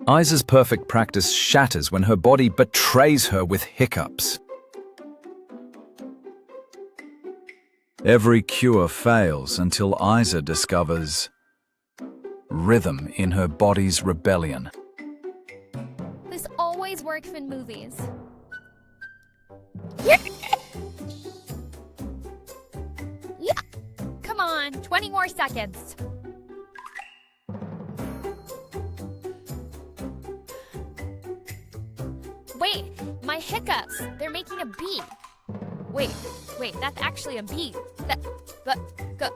Isa's perfect practice shatters when her body betrays her with hiccups. Every cure fails until Isa discovers rhythm in her body's rebellion. This always works in movies. Yeah. Come on, 20 more seconds. Wait, my hiccups, they're making a beat. Wait, that's actually a beat. Go.